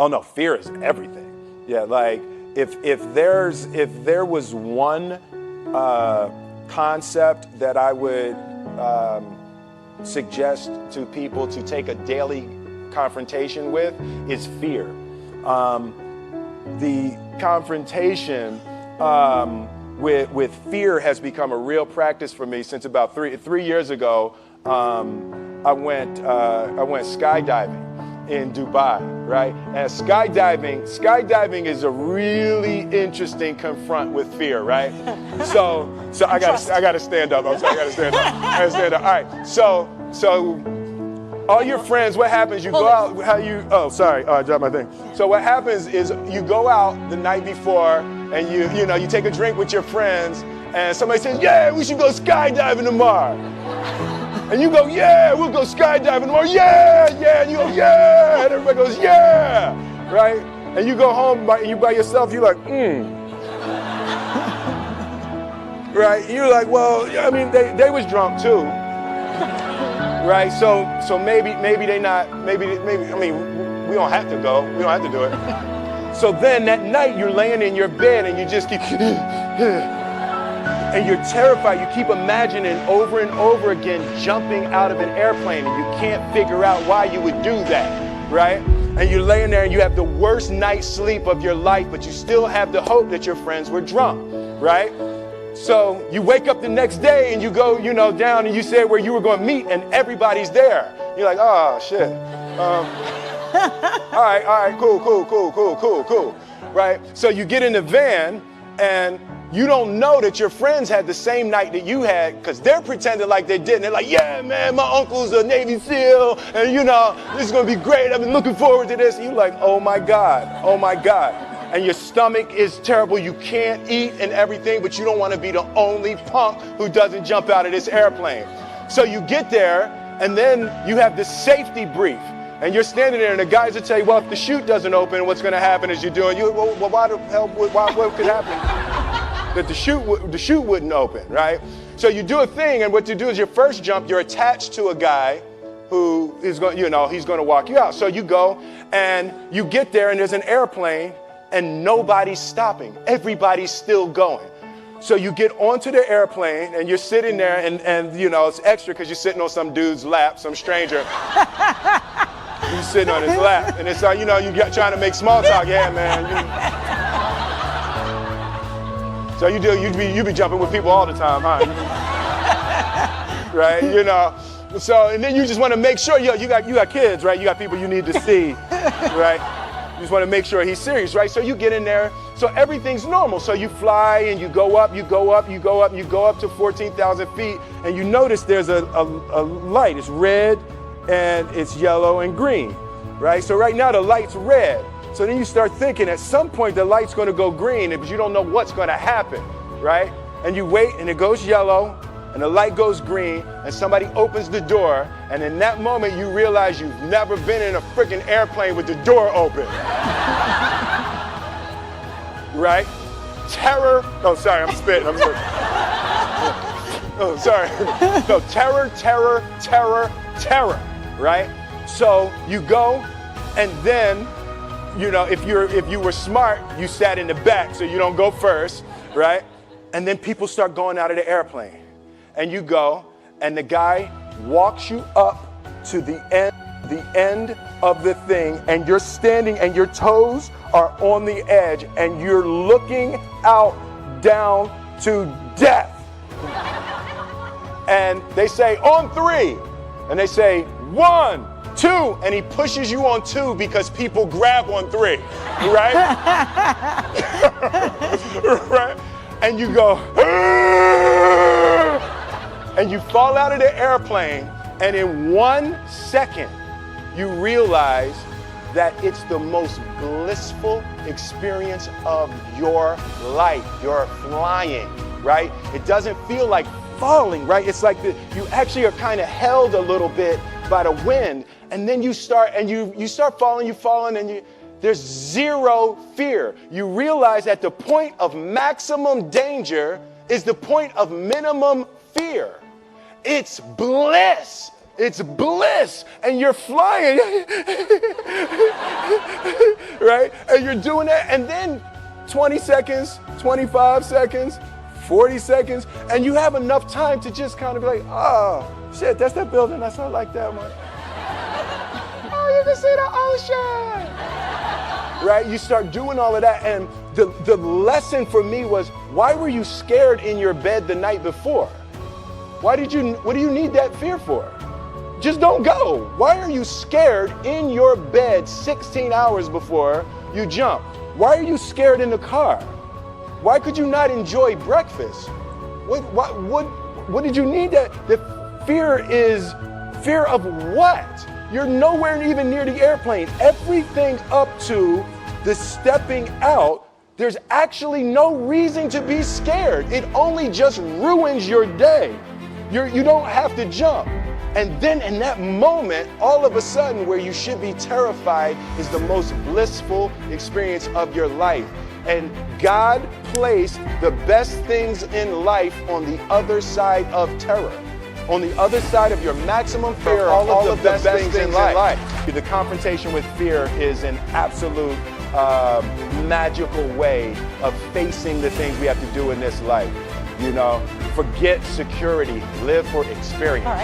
Oh no, fear is everything. Yeah, like if there was one concept that I would suggest to people to take a daily confrontation with is fear. The confrontation with fear has become a real practice for me since about three years ago. I went skydiving in Dubai, right? And skydiving is a really interesting confront with fear, right? So I gotta stand up. I'm sorry, I gotta stand up. All right. So all your friends, what happens? You go out. I dropped my thing. So what happens is you go out the night before and you take a drink with your friends, and somebody says, "Yeah, we should go skydiving tomorrow." And you go, "Yeah, we'll go skydiving tomorrow." "Yeah, yeah." And you go, "Yeah." And everybody goes, "Yeah." Right? And you go home and you by yourself, you're like, Right? You're like, well, I mean, they was drunk too. Right? So maybe they not, maybe, I mean, we don't have to go. We don't have to do it. So then that night you're laying in your bed and you just keep, and you're terrified. You keep imagining over and over again jumping out of an airplane, and you can't figure out why you would do that, right? And you're laying there and you have the worst night's sleep of your life, but you still have the hope that your friends were drunk, right? So you wake up the next day and you go, down and you say where you were going to meet and everybody's there. You're like, oh, shit. All right, cool. Right? So you get in the van and you don't know that your friends had the same night that you had because they're pretending like they didn't. They're like, "Yeah, man, my uncle's a Navy SEAL, and this is going to be great. I've been looking forward to this." And you're like, oh my God. And your stomach is terrible. You can't eat and everything, but you don't want to be the only punk who doesn't jump out of this airplane. So you get there, and then you have this safety brief. And you're standing there, and the guys will tell you, well, if the chute doesn't open, what's going to happen is you're doing, well, why the hell, what could happen? That the chute wouldn't open, right? So you do a thing, and what you do is your first jump, you're attached to a guy who is going, he's going to walk you out. So you go, and you get there, and there's an airplane, and nobody's stopping. Everybody's still going. So you get onto the airplane, and you're sitting there, and it's extra because you're sitting on some dude's lap, some stranger. You're sitting on his lap, and it's like, you trying to make small talk. Yeah, man. So you be jumping with people all the time, huh? Right? So, and then you just want to make sure, you got kids, right? You got people you need to see, right? You just want to make sure he's serious, right? So you get in there, so everything's normal. So you fly and you go up to 14,000 feet, and you notice there's a light. It's red, and it's yellow and green, right? So right now the light's red. So then you start thinking at some point the light's going to go green, but you don't know what's going to happen, right? And you wait, and it goes yellow, and the light goes green, and somebody opens the door, and in that moment you realize you've never been in a freaking airplane with the door open. Right? Terror. Oh, sorry, I'm spitting. Oh, sorry. No, terror. Right? So you go, and then, if you were smart, you sat in the back so you don't go first, right? And then people start going out of the airplane. And you go, and the guy walks you up to the end of the thing, and you're standing and your toes are on the edge, and you're looking out down to death. And they say, on 3. And they say, 1, 2, and he pushes you on 2 because people grab on 3, right? Right? And you go, and you fall out of the airplane, and in 1 second, you realize that it's the most blissful experience of your life. You're flying, right? It doesn't feel like falling, right? It's like you actually are kind of held a little bit by the wind, and then you start falling, and there's zero fear. You realize that the point of maximum danger is the point of minimum fear. It's bliss. It's bliss, and you're flying, right? And you're doing that, and then 20 seconds, 25 seconds, 40 seconds, and you have enough time to just kind of be like, oh, shit, that's that building, I saw like that one. Oh, you can see the ocean, right? You start doing all of that, and the lesson for me was, why were you scared in your bed the night before? What do you need that fear for? Just don't go. Why are you scared in your bed 16 hours before you jump? Why are you scared in the car? Why could you not enjoy breakfast? What did you need that? The fear is fear of what? You're nowhere even near the airplane. Everything up to the stepping out, there's actually no reason to be scared. It only just ruins your day. You don't have to jump. And then in that moment, all of a sudden, where you should be terrified is the most blissful experience of your life. And God placed the best things in life on the other side of terror. On the other side of your maximum fear, all of the best things in life. The confrontation with fear is an absolute magical way of facing the things we have to do in this life. You know, forget security, live for experience. All right.